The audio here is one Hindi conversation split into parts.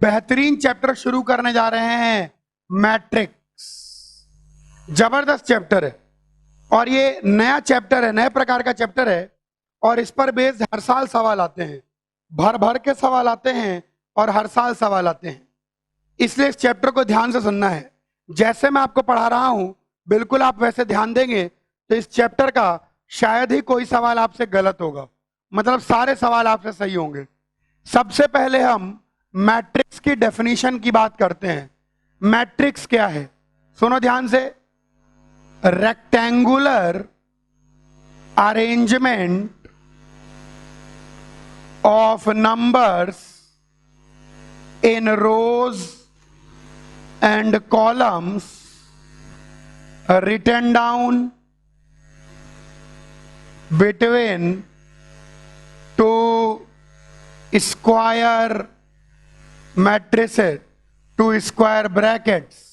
बेहतरीन चैप्टर शुरू करने जा रहे हैं, मैट्रिक्स। जबरदस्त चैप्टर है और ये नया चैप्टर है, नए प्रकार का चैप्टर है और इस पर बेस्ड हर साल सवाल आते हैं, भर भर के सवाल आते हैं और हर साल सवाल आते हैं। इसलिए इस चैप्टर को ध्यान से सुनना है। जैसे मैं आपको पढ़ा रहा हूं बिल्कुल आप वैसे ध्यान देंगे तो इस चैप्टर का शायद ही कोई सवाल आपसे गलत होगा, मतलब सारे सवाल आपसे सही होंगे। सबसे पहले हम मैट्रिक्स की डेफिनेशन की बात करते हैं। मैट्रिक्स क्या है? सुनो ध्यान से। Rectangular arrangement of numbers in rows and columns written down between two square matrices, two square brackets,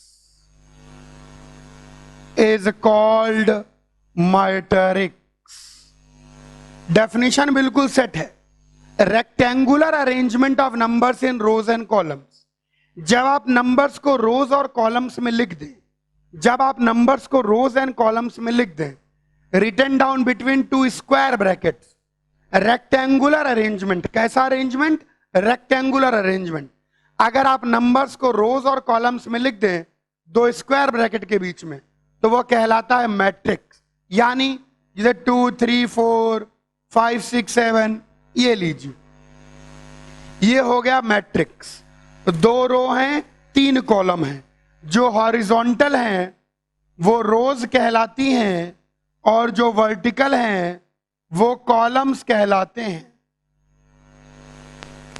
is called matrix. Definition बिल्कुल सेट है। Rectangular arrangement of numbers in rows and columns. जब आप नंबर्स को रोज और कॉलम्स में लिख दें, जब आप नंबर्स को रोज एंड कॉलम्स में लिख दें, written down between two square brackets, rectangular arrangement. कैसा अरेंजमेंट? Rectangular arrangement. अगर आप नंबर्स को रोज और कॉलम्स में लिख दें दो स्क्वायर ब्रैकेट के बीच में, तो वो कहलाता है मैट्रिक्स। यानी जैसे 2 3 4 5 6 7, ये लीजिए, ये हो गया मैट्रिक्स। दो रो हैं, 3 कॉलम हैं। जो हॉरिजॉन्टल हैं वो रोज कहलाती हैं और जो वर्टिकल हैं वो कॉलम्स कहलाते हैं।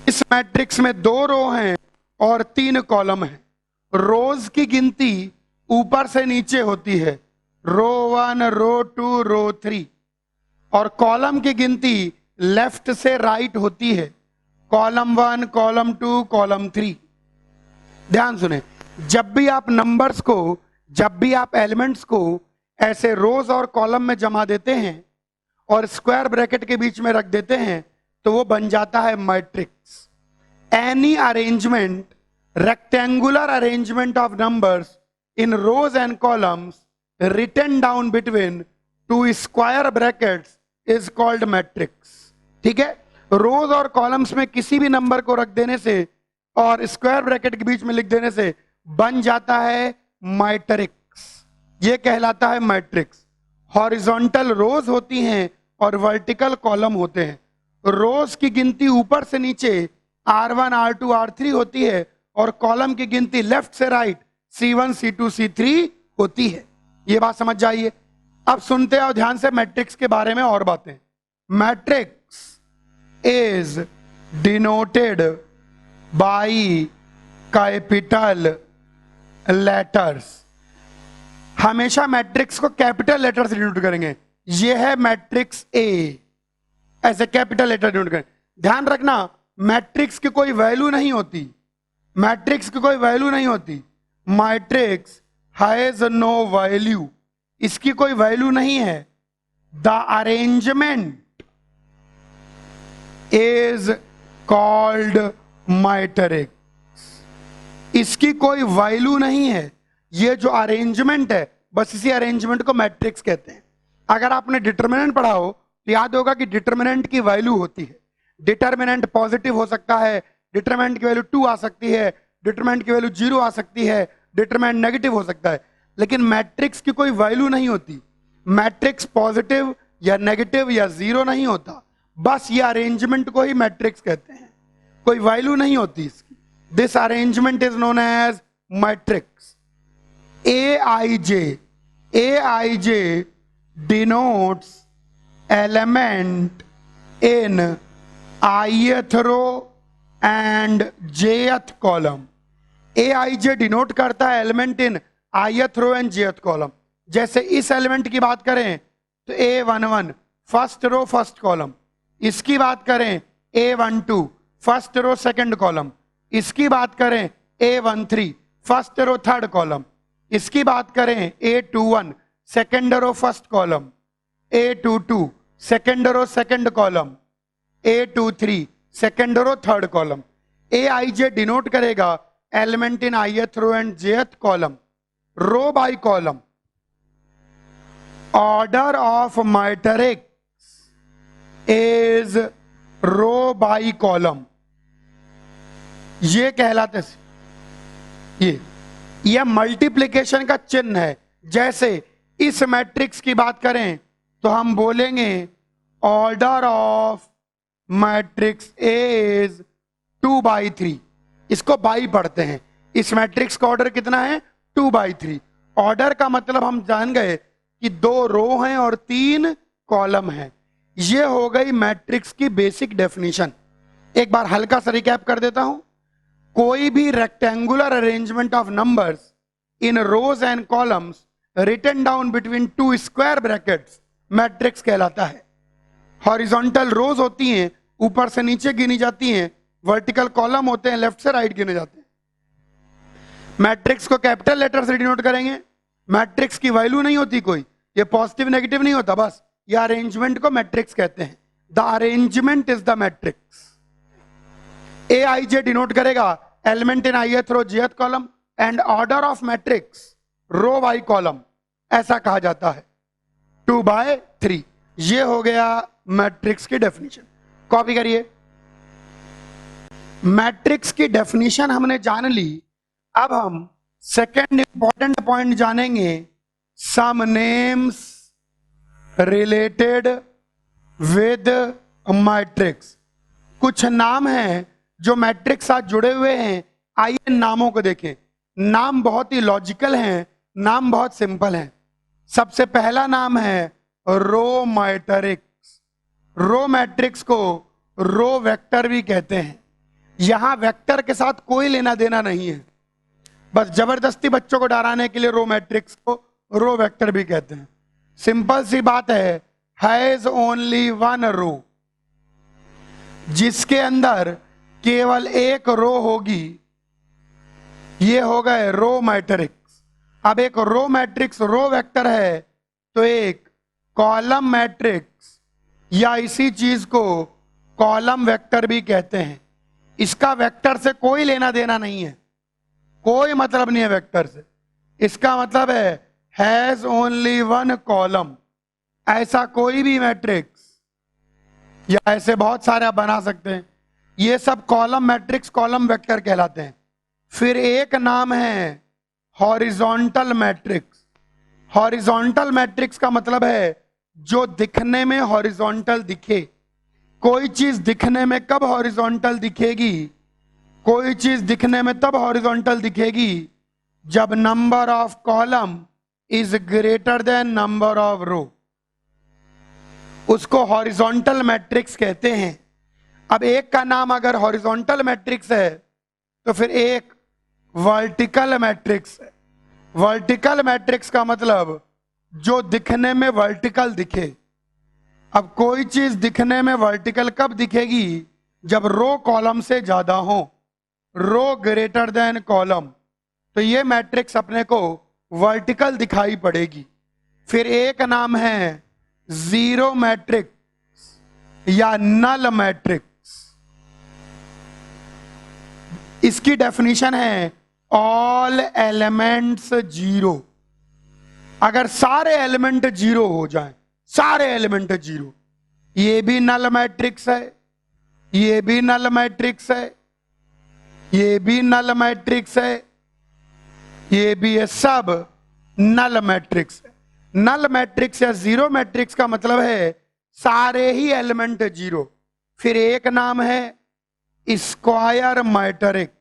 इस मैट्रिक्स में 2 रो हैं और 3 कॉलम हैं। रोज की गिनती ऊपर से नीचे होती है, रो 1 रो 2 रो 3, और कॉलम की गिनती लेफ्ट से राइट होती है, कॉलम 1 कॉलम 2 कॉलम 3। ध्यान सुने, जब भी आप नंबर्स को, जब भी आप एलिमेंट्स को ऐसे रोज और कॉलम में जमा देते हैं और स्क्वायर ब्रैकेट के बीच में रख देते हैं तो वो बन जाता है matrix. Any arrangement, rectangular arrangement of numbers in rows and columns written down between two square brackets is called matrix. ठीक है, रोज और कॉलम्स में किसी भी नंबर को रख देने से और स्क्वायर ब्रैकेट के बीच में लिख देने से बन जाता है मैट्रिक्स। ये कहलाता है मैट्रिक्स। हॉरिजॉन्टल रोज होती हैं और वर्टिकल कॉलम होते हैं। रोज की गिनती ऊपर से नीचे R1 R2 R3 होती है और कॉलम की गिनती लेफ्ट से राइट C1 C2 C3 होती है। ये बात समझ जाइए। अब सुनते हो ध्यान से मैट्रिक्स के बारे में और बातें। Matrix is denoted by capital letters। हमेशा मैट्रिक्स को कैपिटल लेटर से डिनोट करेंगे। यह है मैट्रिक्स ए, ऐसे कैपिटल लेटर डिनोट करेंगे। ध्यान रखना, मैट्रिक्स की कोई वैल्यू नहीं होती, मैट्रिक्स की कोई वैल्यू नहीं होती। मैट्रिक्स हैज नो वैल्यू, इसकी कोई वैल्यू नहीं है। The arrangement is called matrix, इसकी कोई वैल्यू नहीं है। ये जो अरेंजमेंट है बस इसी अरेंजमेंट को मैट्रिक्स कहते हैं। अगर आपने डिटर्मिनेंट पढ़ा हो तो याद होगा कि डिटर्मिनेंट की वैल्यू होती है। डिटर्मिनेंट पॉजिटिव हो सकता है, डिटर्मिनेंट की वैल्यू 2 आ सकती है, डिटर्मिनेंट की वैल्यू 0 आ सकती है, डिटर्मिनेंट नेगेटिव हो सकता है, लेकिन मैट्रिक्स की कोई वैल्यू नहीं होती। मैट्रिक्स पॉजिटिव या नेगेटिव या 0 नहीं होता, बस ये अरेंजमेंट को ही मैट्रिक्स कहते हैं, कोई वैल्यू नहीं होती इसकी। This arrangement is known as matrix. AIJ denotes element in ith row and jth column। AIJ denote करता है element in ith row and jth column. जैसे इस एलिमेंट की बात करें तो A11 first row first column, इसकी बात करें A12 first row second column, इसकी बात करें A13 first row third column, इसकी बात करें A21 second row first column, A22 second row second column, A23 second row third column. A I J denote करेगा element in ith row and jth column, row by column. Order of matrix is row by column, ये कहलाते ये मल्टीप्लिकेशन का चिन्ह है। जैसे इस मैट्रिक्स की बात करें तो हम बोलेंगे ऑर्डर ऑफ मैट्रिक्स इज 2/3, इसको बाई पढ़ते हैं। इस मैट्रिक्स का ऑर्डर कितना है? 2/3। ऑर्डर का मतलब हम जान गए कि 2 रो हैं और 3 कॉलम हैं। ये हो गई मैट्रिक्स की बेसिक डेफिनेशन। एक बार हल्का सा रिकैप कर देता हूं। कोई भी rectangular arrangement of numbers in rows and columns written down between 2 square brackets matrix कहलाता है। हॉरिजॉन्टल रोज होती हैं, ऊपर से नीचे गिनी जाती हैं। वर्टिकल कॉलम होते हैं, लेफ्ट से राइट गिने जाते हैं। मैट्रिक्स को कैपिटल लेटर से डिनोट करेंगे। मैट्रिक्स की वैल्यू नहीं होती कोई, ये पॉजिटिव नेगेटिव नहीं होता, बस ये अरेंजमेंट को मैट्रिक्स कहते हैं। The arrangement is the matrix. A I J denote करेगा element in ith row jth column and order of matrix row by column, ऐसा कहा जाता है। 2/3 ये हो गया मैट्रिक्स की डेफिनेशन। कॉपी करिए। मैट्रिक्स की डेफिनेशन हमने जान ली। अब हम सेकेंड इंपॉर्टेंट पॉइंट जानेंगे, some names related with matrix. कुछ नाम हैं जो मैट्रिक्स साथ जुड़े हुए हैं। आइए नामों को देखें। नाम बहुत ही लॉजिकल हैं, नाम बहुत सिंपल हैं। सबसे पहला नाम है रो मैट्रिक्स। रो मैट्रिक्स को रो वेक्टर भी कहते हैं। यहां वेक्टर के साथ कोई लेना देना नहीं है, बस जबरदस्ती बच्चों को डराने के लिए रो मैट्रिक्स को रो वेक्टर भी कहते हैं। सिंपल सी बात है, हैज ओनली वन रो, जिसके अंदर केवल एक रो होगी, ये हो गए रो मैट्रिक्स। अब एक रो मैट्रिक्स रो वेक्टर है तो एक कॉलम मैट्रिक्स या इसी चीज को कॉलम वेक्टर भी कहते हैं। इसका वेक्टर से कोई लेना देना नहीं है, कोई मतलब नहीं है वेक्टर से। इसका मतलब है हैज ओनली वन कॉलम। ऐसा कोई भी मैट्रिक्स या ऐसे बहुत सारे आप बना सकते हैं, ये सब कॉलम मैट्रिक्स कॉलम वेक्टर कहलाते हैं। फिर एक नाम है हॉरिजॉन्टल मैट्रिक्स। हॉरिजॉन्टल मैट्रिक्स का मतलब है जो दिखने में हॉरिजॉन्टल दिखे। कोई चीज दिखने में कब हॉरिजॉन्टल दिखेगी? कोई चीज दिखने में तब हॉरिजॉन्टल दिखेगी जब number of column is greater than number of row. उसको हॉरिजॉन्टल मैट्रिक्स कहते हैं। अब एक का नाम अगर हॉरिजॉन्टल मैट्रिक्स है तो फिर एक वर्टिकल मैट्रिक्स है। वर्टिकल मैट्रिक्स का मतलब जो दिखने में वर्टिकल दिखे। अब कोई चीज दिखने में वर्टिकल कब दिखेगी? जब रो कॉलम से ज्यादा हो, रो ग्रेटर देन कॉलम, तो ये मैट्रिक्स अपने को वर्टिकल दिखाई पड़ेगी। फिर एक नाम है जीरो मैट्रिक्स या नल मैट्रिक्स। इसकी डेफिनेशन है ऑल एलिमेंट्स जीरो। अगर सारे एलिमेंट जीरो हो जाएं, सारे एलिमेंट जीरो, ये भी नल मैट्रिक्स है, ये भी नल मैट्रिक्स है, ये भी नल मैट्रिक्स है, ये भी है, सब नल मैट्रिक्स है। नल मैट्रिक्स या जीरो मैट्रिक्स का मतलब है सारे ही एलिमेंट जीरो। फिर एक नाम है स्क्वायर मैट्रिक्स।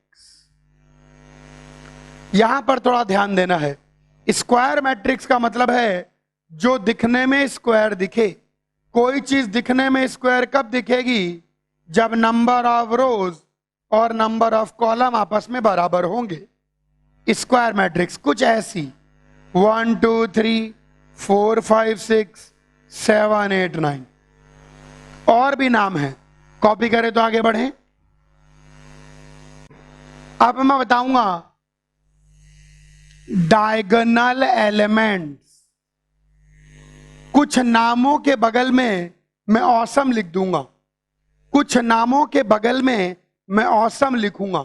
यहां पर थोड़ा ध्यान देना है। स्क्वायर मैट्रिक्स का मतलब है जो दिखने में स्क्वायर दिखे। कोई चीज दिखने में स्क्वायर कब दिखेगी? जब नंबर ऑफ रोज और नंबर ऑफ कॉलम आपस में बराबर होंगे। स्क्वायर मैट्रिक्स कुछ ऐसी 1 2 3 4 5 6 7 8 9 और भी नाम है। कॉपी करें तो आगे बढ़ें। अब मैं बताऊंगा डायगोनल एलिमेंट्स। कुछ नामों के बगल में मैं ऑसम लिख दूंगा, कुछ नामों के बगल में मैं ऑसम लिखूंगा।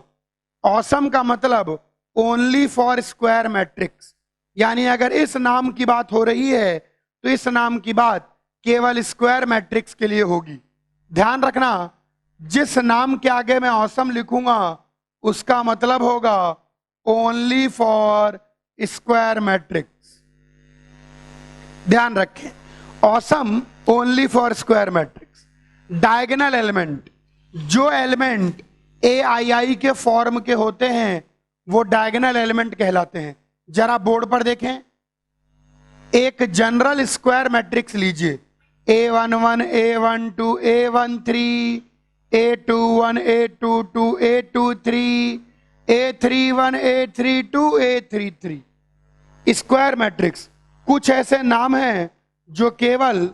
ऑसम का मतलब ओनली फॉर स्क्वायर मैट्रिक्स, यानी अगर इस नाम की बात हो रही है तो इस नाम की बात केवल स्क्वायर मैट्रिक्स के लिए होगी। ध्यान रखना, जिस नाम के आगे मैं ऑसम लिखूंगा उसका मतलब होगा ओनली फॉर स्क्वायर मैट्रिक्स। ध्यान रखें, awesome only for square matrix. Diagonal element, जो एलिमेंट AII के फॉर्म के होते हैं वो डायगोनल एलिमेंट कहलाते हैं। जरा बोर्ड पर देखें, एक जनरल स्क्वायर मैट्रिक्स लीजिए, A11, A12, A13, A21, A22, A23, A31, A32, A33 square matrix. कुछ ऐसे नाम हैं जो केवल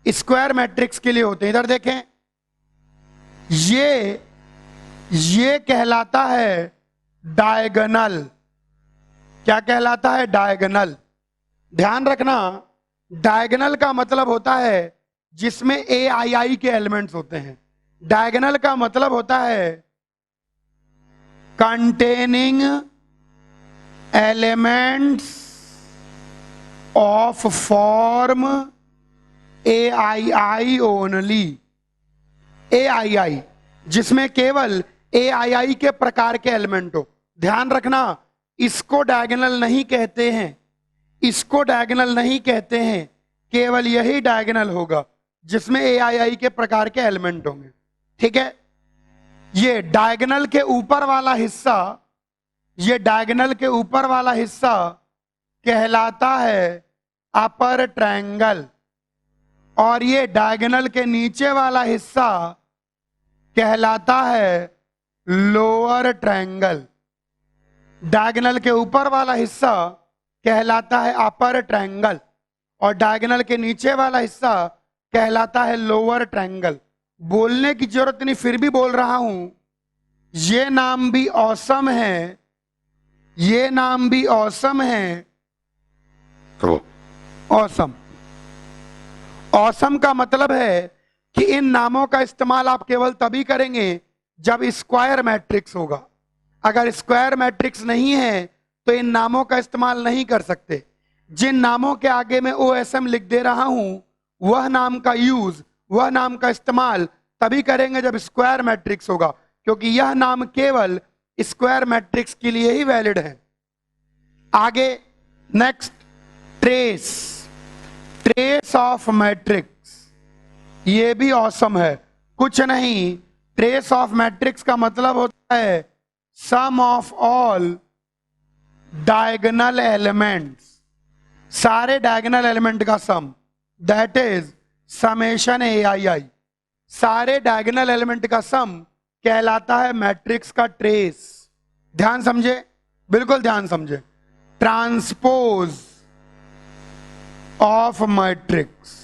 स्क्वायर मैट्रिक्स के लिए होते हैं। इधर देखें, ये कहलाता है डायगोनल। क्या कहलाता है? डायगोनल। ध्यान रखना, डायगोनल का मतलब होता है जिसमें AII के एलिमेंट्स होते हैं। डायगोनल का मतलब होता है containing elements of form AII only. AII जिसमें केवल AII के प्रकार के एलिमेंट हो। ध्यान रखना, इसको डायगोनल नहीं कहते हैं, इसको डायगोनल नहीं कहते हैं, केवल यही डायगोनल होगा जिसमें AII के प्रकार के एलिमेंट होंगे। ठीक है, ये डायगोनल के ऊपर वाला हिस्सा, ये डायगोनल के ऊपर वाला हिस्सा कहलाता है अपर ट्रायंगल, और ये डायगोनल के नीचे वाला हिस्सा कहलाता है लोअर ट्रायंगल। डायगोनल के ऊपर वाला हिस्सा कहलाता है अपर ट्रायंगल और डायगोनल के नीचे वाला हिस्सा कहलाता है लोअर ट्रायंगल। बोलने की जरूरत नहीं, फिर भी बोल रहा हूं, ये नाम भी ऑसम है, ये नाम भी ऑसम है। ऑसम, ऑसम का मतलब है कि इन नामों का इस्तेमाल आप केवल तभी करेंगे जब स्क्वायर मैट्रिक्स होगा। अगर स्क्वायर मैट्रिक्स नहीं है तो इन नामों का इस्तेमाल नहीं कर सकते। जिन नामों के आगे मैं OSM लिख दे रहा हूं वह नाम का यूज, वह नाम का इस्तेमाल तभी करेंगे जब स्क्वायर मैट्रिक्स होगा, क्योंकि यह नाम केवल स्क्वायर मैट्रिक्स के लिए ही वैलिड है। आगे next, trace, trace of matrix, ये भी ऑसम है। कुछ नहीं, ट्रेस ऑफ मैट्रिक्स का मतलब होता है सम ऑफ ऑल डायगोनल एलिमेंट्स, सारे डायगोनल एलिमेंट का सम, दैट इज समेशन AII। सारे डायगोनल एलिमेंट का सम कहलाता है मैट्रिक्स का ट्रेस। ध्यान समझे, बिल्कुल ध्यान समझे। ट्रांसपोज ऑफ मैट्रिक्स,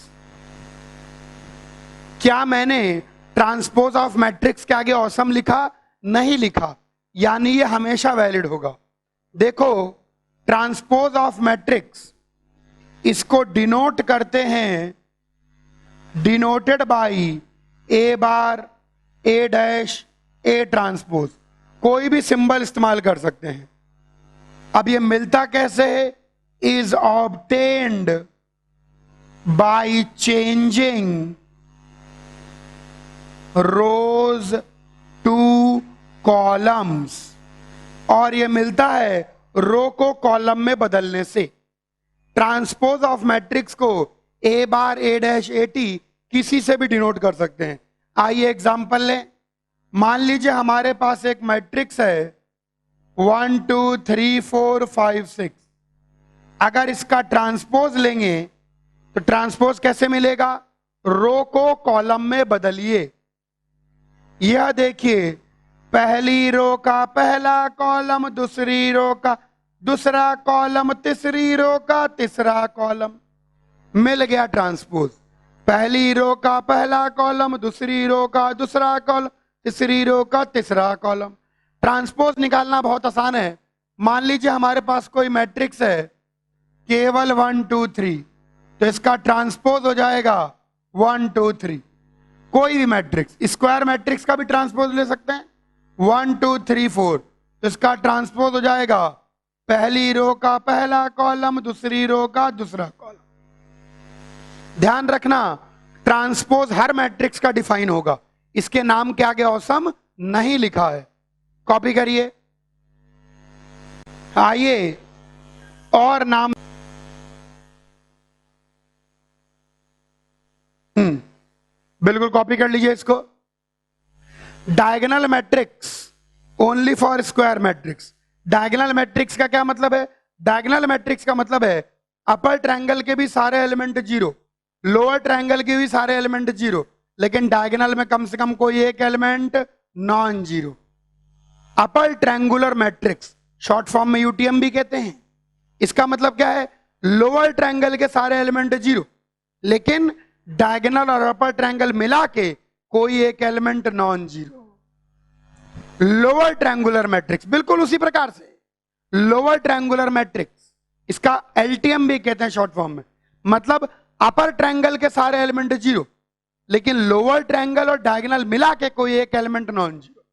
क्या मैंने ट्रांसपोज ऑफ मैट्रिक्स के आगे ऑसम लिखा? नहीं लिखा, यानी ये हमेशा वैलिड होगा। देखो, ट्रांसपोज ऑफ मैट्रिक्स, इसको डिनोट करते हैं, denoted by A bar, A dash, A transpose. कोई भी सिंबल इस्तेमाल कर सकते हैं। अब ये मिलता कैसे है? Is obtained by changing rows to columns, और ये मिलता है रो को कॉलम में बदलने से। ट्रांसपोज ऑफ मैट्रिक्स को A bar, A dash, AT किसी से भी डिनोट कर सकते हैं। आइए एग्जांपल लें। मान लीजिए हमारे पास एक मैट्रिक्स है 1 2 3 4 5 6। अगर इसका ट्रांसपोज लेंगे तो ट्रांसपोज कैसे मिलेगा? रो को कॉलम में बदलिए। यह देखिए, पहली रो का पहला कॉलम, दूसरी रो का दूसरा कॉलम, तीसरी रो का तीसरा कॉलम, मिल गया ट्रांसपोज। पहली रो का पहला कॉलम, दूसरी रो का दूसरा कॉलम, तीसरी रो का तीसरा कॉलम। ट्रांसपोज निकालना बहुत आसान है। मान लीजिए हमारे पास कोई मैट्रिक्स है केवल 1 2 3, तो इसका ट्रांसपोज हो जाएगा 1 2 3। कोई भी मैट्रिक्स, स्क्वायर मैट्रिक्स का भी ट्रांसपोज ले सकते हैं, 1 2 3 4, तो इसका ट्रांसपोज हो जाएगा पहली रो का पहला कॉलम, दूसरी रो का दूसरा कॉलम। ध्यान रखना, ट्रांसपोज हर मैट्रिक्स का डिफाइन होगा, इसके नाम के आगे ऑसम नहीं लिखा है। कॉपी करिए। आइए और नाम, बिल्कुल कॉपी कर लीजिए इसको। Diagonal matrix only for square matrix. Diagonal matrix का क्या मतलब है? डायगोनल मैट्रिक्स का मतलब है अपर ट्रायंगल के भी सारे एलिमेंट जीरो, लोअर ट्रायंगल के भी सारे एलिमेंट जीरो, लेकिन डायगोनल में कम से कम कोई एक element non zero. Upper triangular matrix, short form में यूटीएम भी कहते हैं। इसका मतलब क्या है? लोअर ट्रायंगल के सारे एलिमेंट जीरो, लेकिन डायगोनल और अपर ट्रायंगल मिला के कोई एक element non zero. Lower triangular matrix बिल्कुल उसी प्रकार से लोअर ट्रायंगुलर मैट्रिक्स, इसका एलटीएम भी कहते हैं शॉर्ट फॉर्म में। मतलब अपर ट्रायंगल के सारे एलिमेंट जीरो, लेकिन लोअर ट्रायंगल और डायगोनल मिला के कोई एक एलिमेंट नॉन जीरो।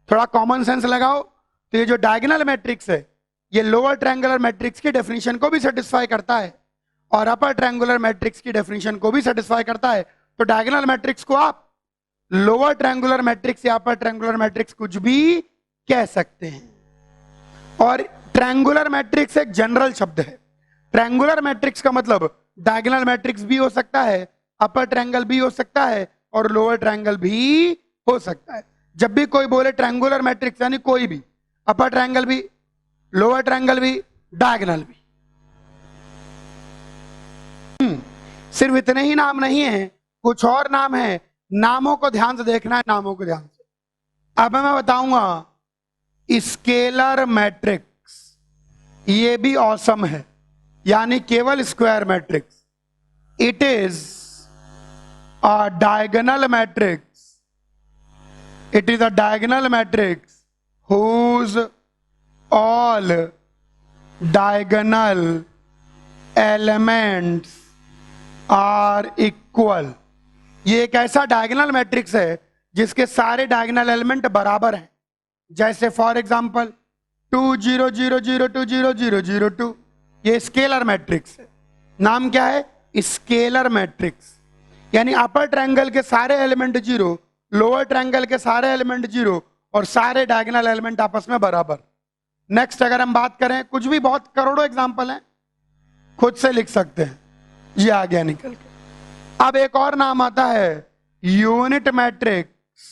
थोड़ा कॉमन सेंस लगाओ तो ये जो डायगोनल मैट्रिक्स है ये लोअर ट्रायंगुलर मैट्रिक्स की डेफिनेशन को भी सेटिस्फाई करता है और अपर ट्रायंगुलर मैट्रिक्स की डेफिनेशन को भी सेटिस्फाई करता है। तो डायगोनल मैट्रिक्स को आप लोअर ट्रायंगुलर मैट्रिक्स या अपर ट्रायंगुलर मैट्रिक्स कुछ भी कह सकते हैं। और ट्रायंगुलर मैट्रिक्स एक जनरल शब्द है। ट्रायंगुलर मैट्रिक्स का मतलब डायगोनल मैट्रिक्स भी हो सकता है, अपर ट्रायंगल भी हो सकता है और लोअर ट्रायंगल भी हो सकता है। जब भी कोई बोले ट्रायंगुलर मैट्रिक्स यानी कोई भी, अपर ट्रायंगल भी, लोअर ट्रायंगल भी, डायगोनल भी। सिर्फ इतने ही नाम नहीं है, कुछ और नाम है। नामों को ध्यान से देखना है, नामों को ध्यान से। अब मैं बताऊंगा स्केलर मैट्रिक्स, ये भी ऑसम है, यानी केवल square matrix. It is a diagonal matrix, it is a diagonal matrix whose all diagonal elements are equal। ये एक ऐसा डायगोनल मैट्रिक्स है जिसके सारे डायगोनल एलिमेंट बराबर हैं। जैसे फॉर एग्जांपल 2 0 0 0 2 0 0 0 2, ये स्केलर मैट्रिक्स है। नाम क्या है? Scalar matrix. यानी अपर ट्रायंगल के सारे एलिमेंट जीरो, लोअर ट्रायंगल के सारे एलिमेंट जीरो और सारे डायगोनल एलिमेंट आपस में बराबर। नेक्स्ट अगर हम बात करें, कुछ भी बहुत करोड़ों एग्जांपल हैं, खुद से लिख सकते हैं, ये आ गया निकल के। अब एक और नाम आता है यूनिट मैट्रिक्स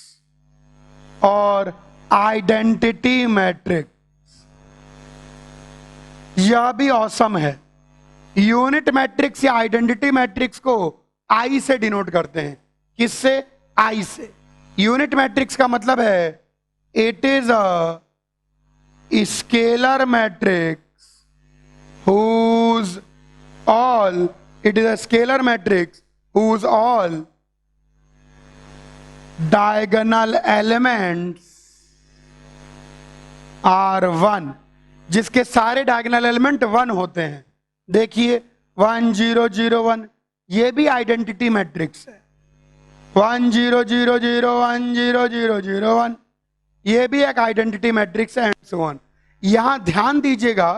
और आइडेंटिटी मैट्रिक्स। यह भी ऑसम है। यूनिट मैट्रिक्स या आइडेंटिटी मैट्रिक्स को आई से डिनोट करते हैं। किससे? आई से। यूनिट मैट्रिक्स का मतलब है it is a scalar matrix whose all, it is a scalar matrix whose all diagonal elements are 1, जिसके सारे डायगोनल एलिमेंट 1 होते हैं। देखिए 1 0 0 1, ये भी आइडेंटिटी मैट्रिक्स है। 1 0 0 0 1 0 0 0 1, ये भी एक आइडेंटिटी मैट्रिक्स है, एंड सो ऑन। यहां ध्यान दीजिएगा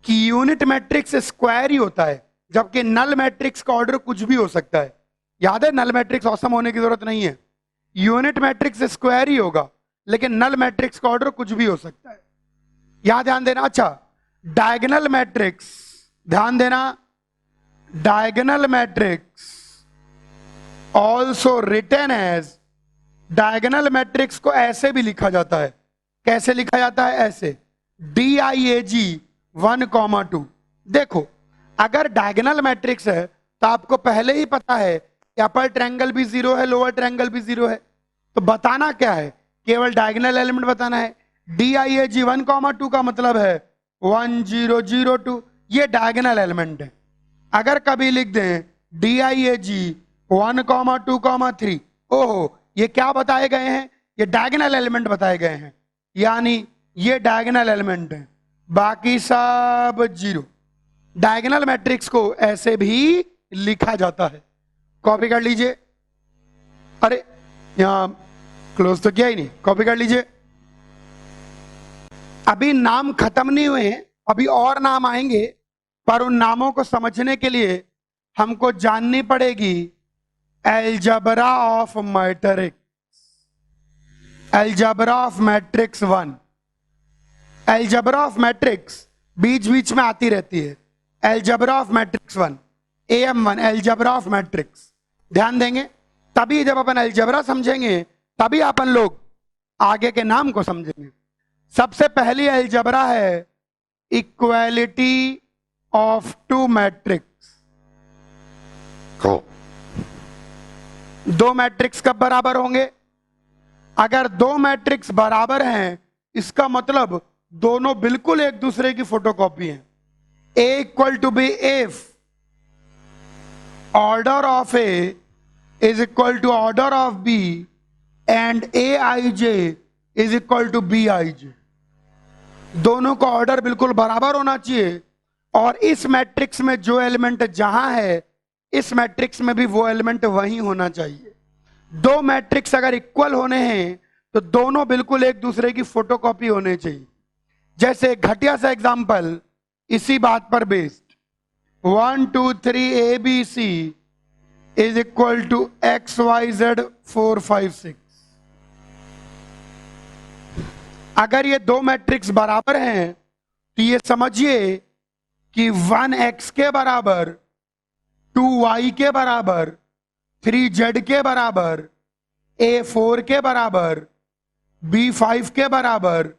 कि यूनिट मैट्रिक्स स्क्वायर ही होता है, जबकि नल मैट्रिक्स का ऑर्डर कुछ भी हो सकता है। याद है, नल मैट्रिक्स ऑसम होने की जरूरत नहीं है। यूनिट मैट्रिक्स स्क्वायर ही होगा, लेकिन नल मैट्रिक्स का ऑर्डर कुछ भी हो सकता है। यहां ध्यान देना। अच्छा, डायगोनल मैट्रिक्स, ध्यान देना, diagonal matrix also written as, diagonal matrix को ऐसे भी लिखा जाता है। कैसे लिखा जाता है? ऐसे, DIAG 1,2। देखो, अगर डायगोनल मैट्रिक्स है तो आपको पहले ही पता है कि अपर ट्रायंगल भी जीरो है, लोअर ट्रायंगल भी जीरो है। तो बताना क्या है? केवल डायगोनल एलिमेंट बताना है। DIAG 1,2 का मतलब है 1 0 0 2, ये डायगोनल एलिमेंट है। अगर कभी लिख दें DIAG 1,2,3, ओहो, ये क्या बताए गए हैं? ये डायगोनल एलिमेंट बताए गए हैं, यानी ये डायगोनल एलिमेंट है, बाकी सब जीरो। डायगोनल मैट्रिक्स को ऐसे भी लिखा जाता है। कॉपी कर लीजिए। अरे यहां क्लोज तो किया ही नहीं, कॉपी कर लीजिए। अभी नाम खत्म नहीं हुए, अभी और नाम आएंगे, पर उन नामों को समझने के लिए हमको जाननी पड़ेगी algebra of matrix, algebra of matrix 1। Algebra of matrix बीच बीच में आती रहती है। Algebra of matrix 1, AM1 algebra of matrix, ध्यान देंगे। तभी जब अपन अलजेब्रा समझेंगे तभी अपन लोग आगे के नाम को समझेंगे। सबसे पहली अलजेब्रा है इक्वालिटी ऑफ टू मैट्रिक्स। दो मैट्रिक्स कब बराबर होंगे? अगर दो मैट्रिक्स बराबर हैं, इसका मतलब दोनों बिल्कुल एक दूसरे की फोटोकॉपी हैं। A equal to B if order of A is equal to order of B and AIJ is equal to BIJ। दोनों का ऑर्डर बिल्कुल बराबर होना चाहिए, और इस मैट्रिक्स में जो एलिमेंट जहां है, इस मैट्रिक्स में भी वो एलिमेंट वहीं होना चाहिए। दो मैट्रिक्स अगर इक्वल होने हैं तो दोनों बिल्कुल एक दूसरे की फोटोकॉपी होने चाहिए। जैसे घटिया सा एग्जांपल इसी बात पर based, 1 2 3 ABC is equal to XYZ 4 5 6। अगर ये दो मैट्रिक्स बराबर हैं तो ये समझिए कि 1x के बराबर, 2y के बराबर, 3z के बराबर, A4 के बराबर, B5 के बराबर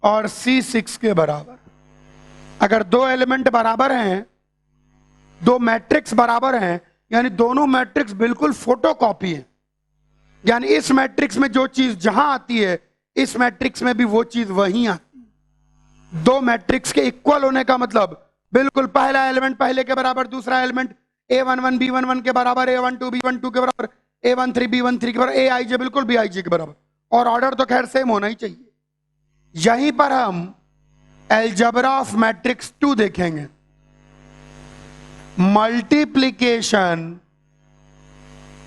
और C6 के बराबर। अगर दो एलिमेंट बराबर हैं, दो मैट्रिक्स बराबर हैं, यानी दोनों मैट्रिक्स बिल्कुल फोटोकॉपी है। यानी इस मैट्रिक्स में जो चीज जहां आती है, इस मैट्रिक्स में भी वो चीज वहीं आती है। दो मैट्रिक्स के इक्वल होने का मतलब बिल्कुल पहला एलिमेंट पहले के बराबर, दूसरा एलिमेंट A11 B11 के बराबर, A12 B12 के बराबर, A13 B13 के बराबर, AIJ बिल्कुल BIJ के बराबर, और ऑर्डर तो खैर सेम होना ही चाहिए। यहीं पर हम अलजेब्रा ऑफ मैट्रिक्स 2 देखेंगे। Multiplication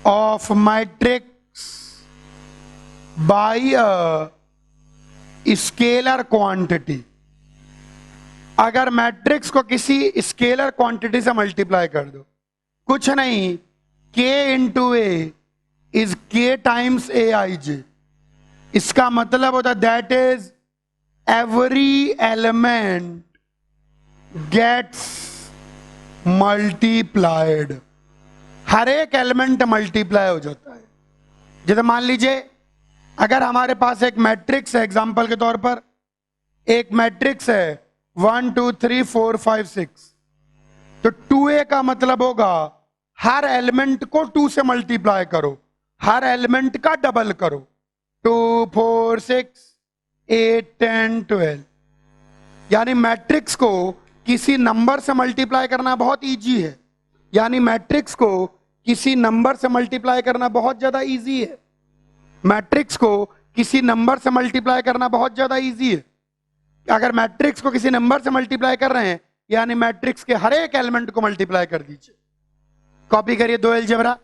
of matrix bye a scalar quantity. अगर मैट्रिक्स को किसी स्केलर क्वांटिटी से मल्टीप्लाई कर दो, कुछ नहीं, K into A is K times AIJ। इसका मतलब होता है that is every element gets multiplied. हर एक एलिमेंट मल्टीप्लाई हो जाता है। जैसे मान लीजिए अगर हमारे पास एक मैट्रिक्स है, एग्जांपल के तौर पर एक मैट्रिक्स है 1 2 3 4 5 6, तो 2A का मतलब होगा हर एलिमेंट को 2 से मल्टीप्लाई करो, हर एलिमेंट का डबल करो। 2 4 6 8 10 12। यानी मैट्रिक्स को किसी नंबर से मल्टीप्लाई करना बहुत इजी है। यानी मैट्रिक्स को किसी नंबर से मल्टीप्लाई करना बहुत ज्यादा इजी है। मैट्रिक्स को किसी नंबर से मल्टीप्लाई करना बहुत ज्यादा इजी है। अगर मैट्रिक्स को किसी नंबर से मल्टीप्लाई कर रहे हैं, यानी मैट्रिक्स के हर एक एलिमेंट को मल्टीप्लाई कर दीजिए। कॉपी करिए दो अलजेब्रा।